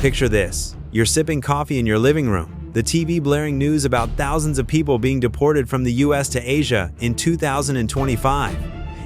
Picture this. You're sipping coffee in your living room, the TV blaring news about thousands of people being deported from the US to Asia in 2025.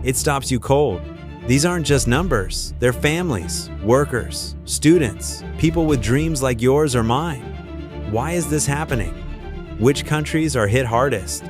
It stops you cold. These aren't just numbers, they're families, workers, students, people with dreams like yours or mine. Why is this happening? Which countries are hit hardest?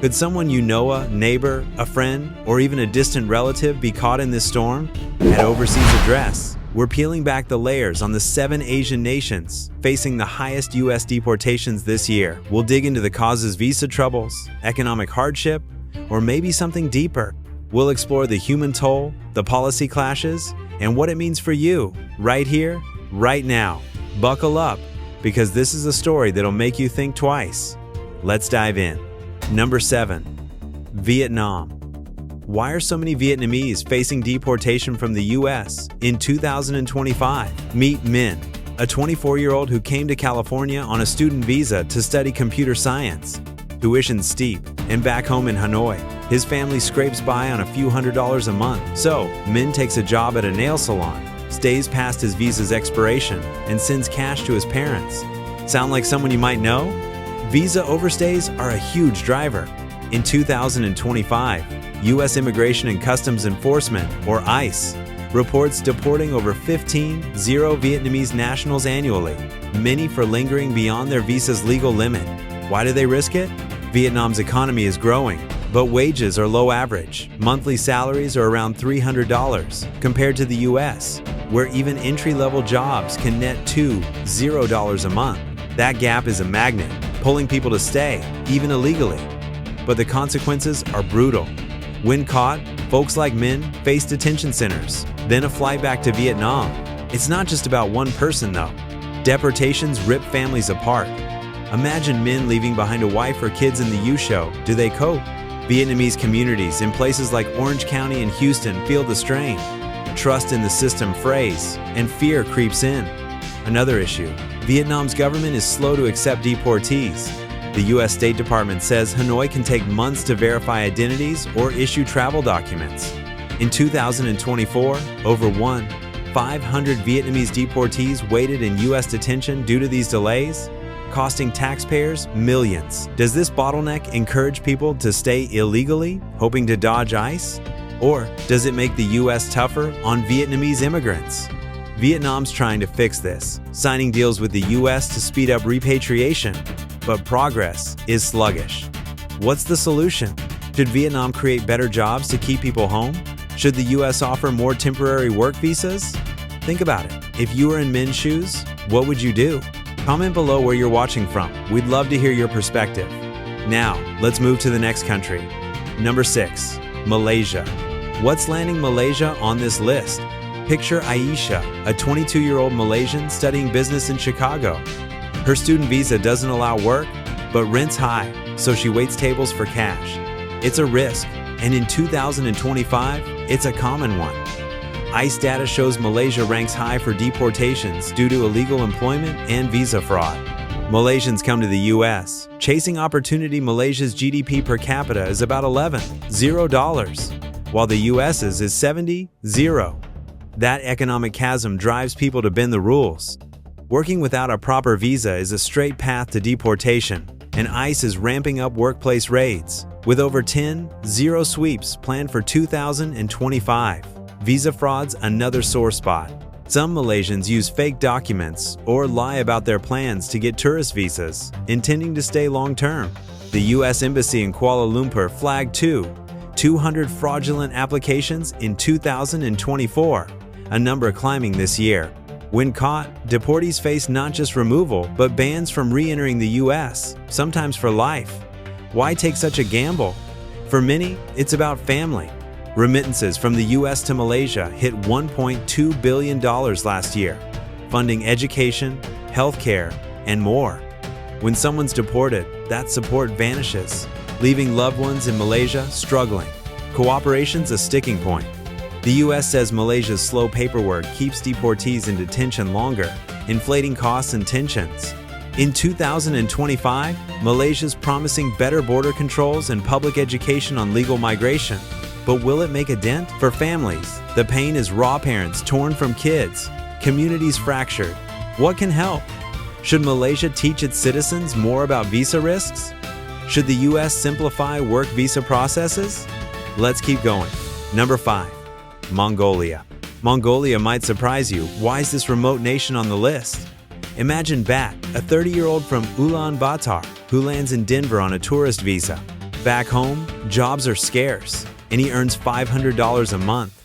Could someone you know, a neighbor, a friend, or even a distant relative be caught in this storm? At Overseas Address, we're peeling back the layers on the 7 Asian nations facing the highest U.S. deportations this year. We'll dig into the causes: visa troubles, economic hardship, or maybe something deeper. We'll explore the human toll, the policy clashes, and what it means for you, right here, right now. Buckle up, because this is a story that'll make you think twice. Let's dive in. Number 7. Vietnam. Why are so many Vietnamese facing deportation from the U.S. in 2025? Meet Minh, a 24-year-old who came to California on a student visa to study computer science. Tuition steep, and back home in Hanoi, his family scrapes by on a few $100s a month. So, Minh takes a job at a nail salon, stays past his visa's expiration, and sends cash to his parents. Sound like someone you might know? Visa overstays are a huge driver. In 2025, U.S. Immigration and Customs Enforcement, or ICE, reports deporting over 15 Vietnamese nationals annually, many for lingering beyond their visa's legal limit. Why do they risk it? Vietnam's economy is growing, but wages are low average. Monthly salaries are around $300 compared to the U.S., where even entry-level jobs can net $20 a month. That gap is a magnet, pulling people to stay, even illegally. But the consequences are brutal. When caught, folks like Minh face detention centers, then a flight back to Vietnam. It's not just about one person, though. Deportations rip families apart. Imagine Minh leaving behind a wife or kids in the U-show. Do they cope? Vietnamese communities in places like Orange County and Houston feel the strain. Trust in the system frays, and fear creeps in. Another issue: Vietnam's government is slow to accept deportees. The U.S. State Department says Hanoi can take months to verify identities or issue travel documents. In 2024, over 500 Vietnamese deportees waited in U.S. detention due to these delays, costing taxpayers millions. Does this bottleneck encourage people to stay illegally, hoping to dodge ICE? Or does it make the U.S. tougher on Vietnamese immigrants? Vietnam's trying to fix this, signing deals with the U.S. to speed up repatriation, but progress is sluggish. What's the solution? Should Vietnam create better jobs to keep people home? Should the U.S. offer more temporary work visas? Think about it. If you were in Minh's shoes, what would you do? Comment below where you're watching from. We'd love to hear your perspective. Now, let's move to the next country. Number 6. Malaysia. What's landing Malaysia on this list? Picture Aisha, a 22-year-old Malaysian studying business in Chicago. Her student visa doesn't allow work, but rent's high, so she waits tables for cash. It's a risk, and in 2025, it's a common one. ICE data shows Malaysia ranks high for deportations due to illegal employment and visa fraud. Malaysians come to the U.S. chasing opportunity. Malaysia's GDP per capita is about $11, while the U.S.'s is $70. That economic chasm drives people to bend the rules. Working without a proper visa is a straight path to deportation, and ICE is ramping up workplace raids, with over 10 sweeps planned for 2025. Visa fraud's another sore spot. Some Malaysians use fake documents or lie about their plans to get tourist visas, intending to stay long-term. The U.S. Embassy in Kuala Lumpur flagged 200 fraudulent applications in 2024, a number climbing this year. When caught, deportees face not just removal, but bans from re-entering the U.S., sometimes for life. Why take such a gamble? For many, it's about family. Remittances from the U.S. to Malaysia hit $1.2 billion last year, funding education, healthcare, and more. When someone's deported, that support vanishes, leaving loved ones in Malaysia struggling. Cooperation's a sticking point. The U.S. says Malaysia's slow paperwork keeps deportees in detention longer, inflating costs and tensions. In 2025, Malaysia's promising better border controls and public education on legal migration. But will it make a dent? For families, the pain is raw: parents torn from kids, communities fractured, What can help? Should Malaysia teach its citizens more about visa risks? Should the US simplify work visa processes? Let's keep going. Number 5. Mongolia. Mongolia might surprise you. Why is this remote nation on the list? Imagine Bat, a 30-year-old from Ulaanbaatar, who lands in Denver on a tourist visa. Back home, jobs are scarce, and he earns $500 a month.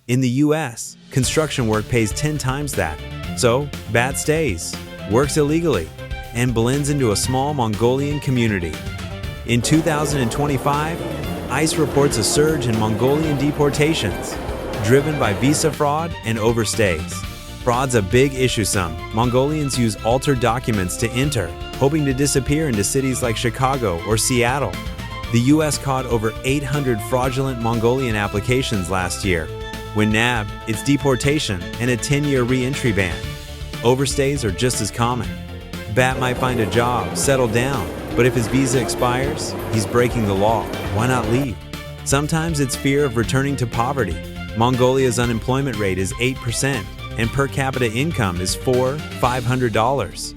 In the US, construction work pays 10 times that. So, Bat stays, works illegally, and blends into a small Mongolian community. In 2025, ICE reports a surge in Mongolian deportations, driven by visa fraud and overstays. Fraud's a big issue. Some Mongolians use altered documents to enter, hoping to disappear into cities like Chicago or Seattle. The US caught over 800 fraudulent Mongolian applications last year. When nabbed, it's deportation and a 10-year re-entry ban. Overstays are just as common. Bat might find a job, settle down, but if his visa expires, he's breaking the law. Why not leave? Sometimes it's fear of returning to poverty. Mongolia's unemployment rate is 8%, and per capita income is $500.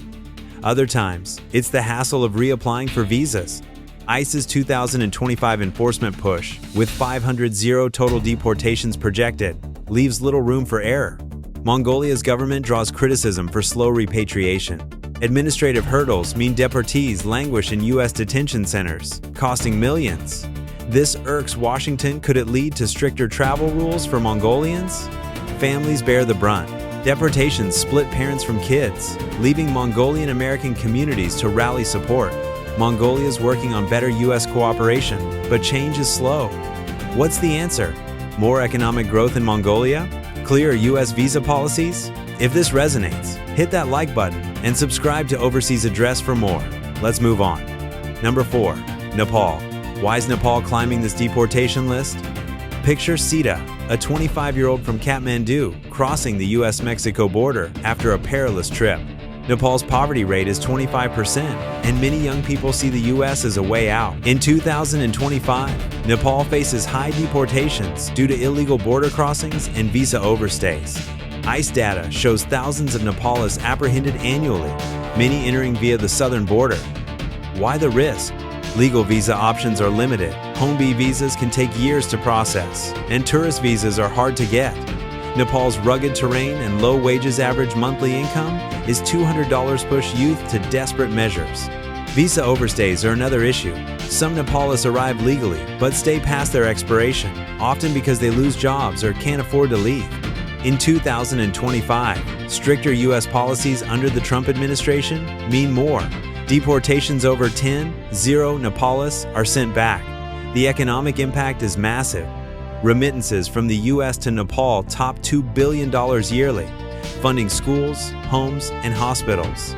Other times, it's the hassle of reapplying for visas. ICE's 2025 enforcement push, with 500 total deportations projected, leaves little room for error. Mongolia's government draws criticism for slow repatriation. Administrative hurdles mean deportees languish in U.S. detention centers, costing millions. This irks Washington. Could it lead to stricter travel rules for Mongolians? Families bear the brunt. Deportations split parents from kids, leaving Mongolian American communities to rally support. Mongolia's working on better U.S. cooperation, but change is slow. What's the answer? More economic growth in Mongolia? Clearer U.S. visa policies? If this resonates, hit that like button and subscribe to Overseas Address for more. Let's move on. Number 4. Nepal. Why is Nepal climbing this deportation list? Picture Sita, a 25-year-old from Kathmandu, crossing the U.S.-Mexico border after a perilous trip. Nepal's poverty rate is 25%, and many young people see the U.S. as a way out. In 2025, Nepal faces high deportations due to illegal border crossings and visa overstays. ICE data shows thousands of Nepalis apprehended annually, many entering via the southern border. Why the risk? Legal visa options are limited, home B visas can take years to process, and tourist visas are hard to get. Nepal's rugged terrain and low wages average monthly income is $200 push youth to desperate measures. Visa overstays are another issue. Some Nepalis arrive legally but stay past their expiration, often because they lose jobs or can't afford to leave. In 2025, stricter U.S. policies under the Trump administration mean more. Deportations over 10 Nepalis are sent back. The economic impact is massive. Remittances from the U.S. to Nepal top $2 billion yearly, funding schools, homes, and hospitals.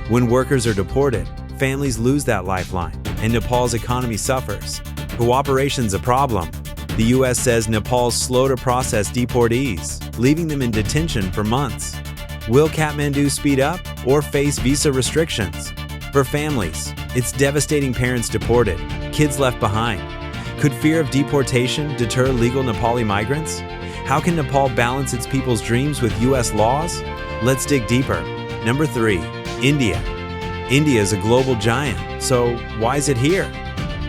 When workers are deported, families lose that lifeline, and Nepal's economy suffers. Cooperation's a problem. The U.S. says Nepal's slow to process deportees, leaving them in detention for months. Will Kathmandu speed up or face visa restrictions? For families, it's devastating. Parents deported, kids left behind. Could fear of deportation deter legal Nepali migrants? How can Nepal balance its people's dreams with U.S. laws? Let's dig deeper. Number 3. India. India is a global giant, so why is it here?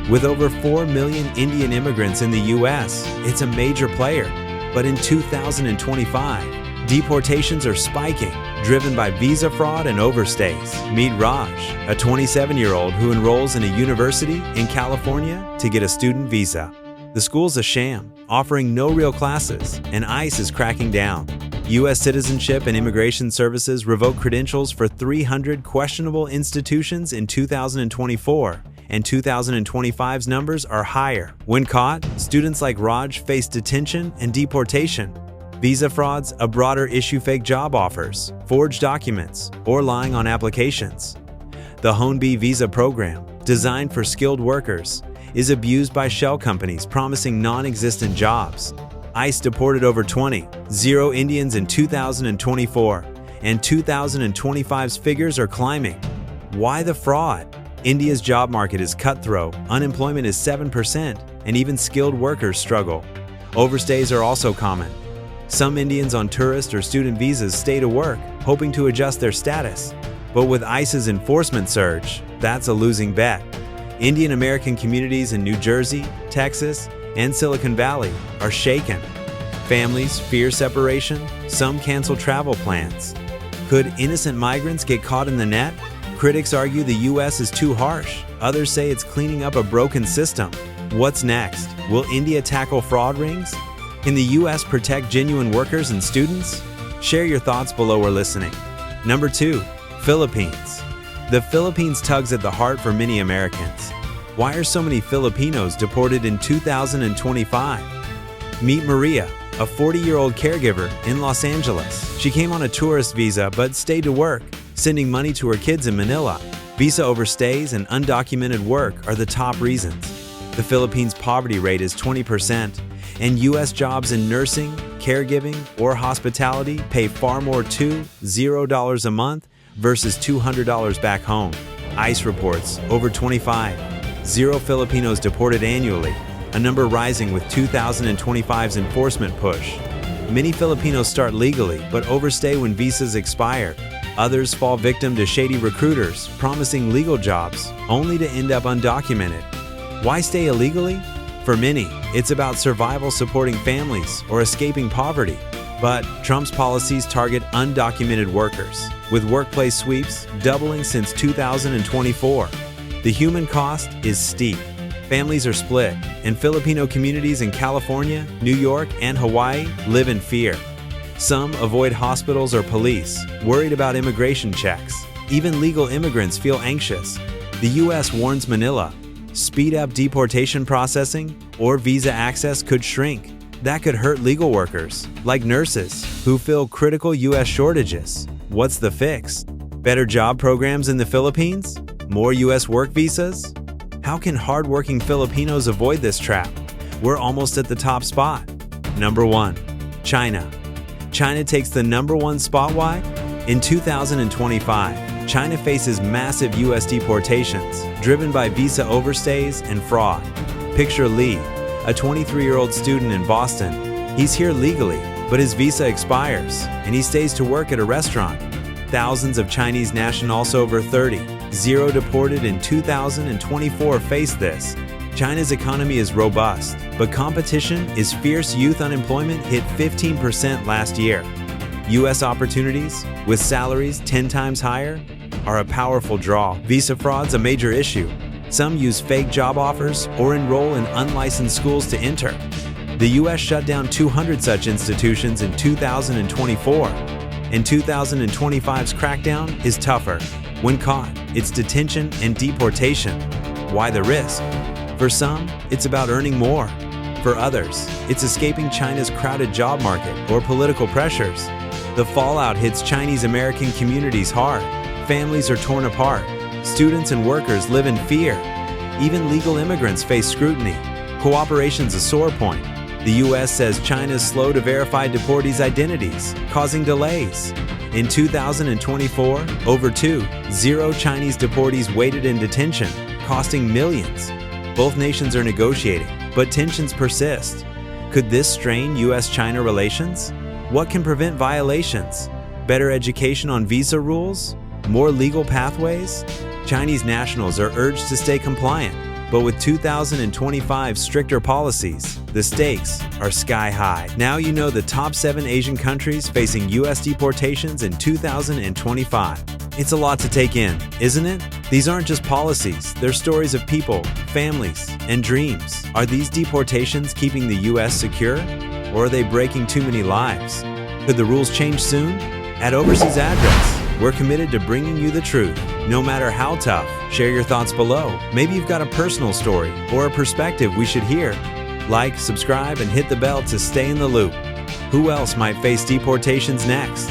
With over 4 million Indian immigrants in the U.S., it's a major player. But in 2025, deportations are spiking, driven by visa fraud and overstays. Meet Raj, a 27-year-old who enrolls in a university in California to get a student visa. The school's a sham, offering no real classes, and ICE is cracking down. U.S. Citizenship and Immigration Services revoked credentials for 300 questionable institutions in 2024, and 2025's numbers are higher. When caught, students like Raj face detention and deportation. Visa frauds, a broader issue: fake job offers, forged documents, or lying on applications. The Honbi visa program, designed for skilled workers, is abused by shell companies promising non-existent jobs. ICE deported over 20 Indians in 2024, and 2025's figures are climbing. Why the fraud? India's job market is cutthroat, unemployment is 7%, and even skilled workers struggle. Overstays are also common. Some Indians on tourist or student visas stay to work, hoping to adjust their status. But with ICE's enforcement surge, that's a losing bet. Indian American communities in New Jersey, Texas, and Silicon Valley are shaken. Families fear separation, some cancel travel plans. Could innocent migrants get caught in the net? Critics argue the U.S. is too harsh. Others say it's cleaning up a broken system. What's next? Will India tackle fraud rings? Can the U.S. protect genuine workers and students? Share your thoughts below or listening. Number 2. Philippines. The Philippines tugs at the heart for many Americans. Why are so many Filipinos deported in 2025? Meet Maria, a 40-year-old caregiver in Los Angeles. She came on a tourist visa but stayed to work, sending money to her kids in Manila. Visa overstays and undocumented work are the top reasons. The Philippines' poverty rate is 20%, and U.S. jobs in nursing, caregiving, or hospitality pay far more $0 a month versus $200 back home. ICE reports over 0 Filipinos deported annually, a number rising with 2025's enforcement push. Many Filipinos start legally but overstay when visas expire. Others fall victim to shady recruiters promising legal jobs only to end up undocumented. Why stay illegally? For many, it's about survival, supporting families, or escaping poverty. But Trump's policies target undocumented workers, with workplace sweeps doubling since 2024. The human cost is steep. Families are split, and Filipino communities in California, New York, and Hawaii live in fear. Some avoid hospitals or police, worried about immigration checks. Even legal immigrants feel anxious. The U.S. warns Manila, speed up deportation processing or visa access could shrink. That could hurt legal workers, like nurses, who fill critical U.S. shortages. What's the fix? Better job programs in the Philippines? More U.S. work visas? How can hardworking Filipinos avoid this trap? We're almost at the top spot. Number 1. China. China takes the number 1 spot. Why? In 2025, China faces massive U.S. deportations, driven by visa overstays and fraud. Picture Lee, a 23-year-old student in Boston. He's here legally, but his visa expires, and he stays to work at a restaurant. Thousands of Chinese nationals over 30, deported in 2024 face this. China's economy is robust, but competition is fierce. Youth unemployment hit 15% last year. U.S. opportunities, with salaries 10 times higher, are a powerful draw. Visa fraud's a major issue. Some use fake job offers or enroll in unlicensed schools to enter. The U.S. shut down 200 such institutions in 2024, and 2025's crackdown is tougher. When caught, it's detention and deportation. Why the risk? For some, it's about earning more. For others, it's escaping China's crowded job market or political pressures. The fallout hits Chinese American communities hard. Families are torn apart. Students and workers live in fear. Even legal immigrants face scrutiny. Cooperation's a sore point. The U.S. says China's slow to verify deportees' identities, causing delays. In 2024, over 0 Chinese deportees waited in detention, costing millions. Both nations are negotiating, but tensions persist. Could this strain U.S.-China relations? What can prevent violations? Better education on visa rules? More legal pathways? Chinese nationals are urged to stay compliant, but with 2025's stricter policies, the stakes are sky high. Now you know the top 7 Asian countries facing U.S. deportations in 2025. It's a lot to take in, isn't it? These aren't just policies, they're stories of people, families, and dreams. Are these deportations keeping the U.S. secure? Or are they breaking too many lives? Could the rules change soon? At Overseas Address, we're committed to bringing you the truth, no matter how tough. Share your thoughts below. Maybe you've got a personal story or a perspective we should hear. Like, subscribe, and hit the bell to stay in the loop. Who else might face deportations next?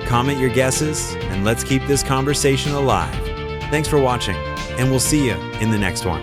Comment your guesses, and let's keep this conversation alive. Thanks for watching, and we'll see you in the next one.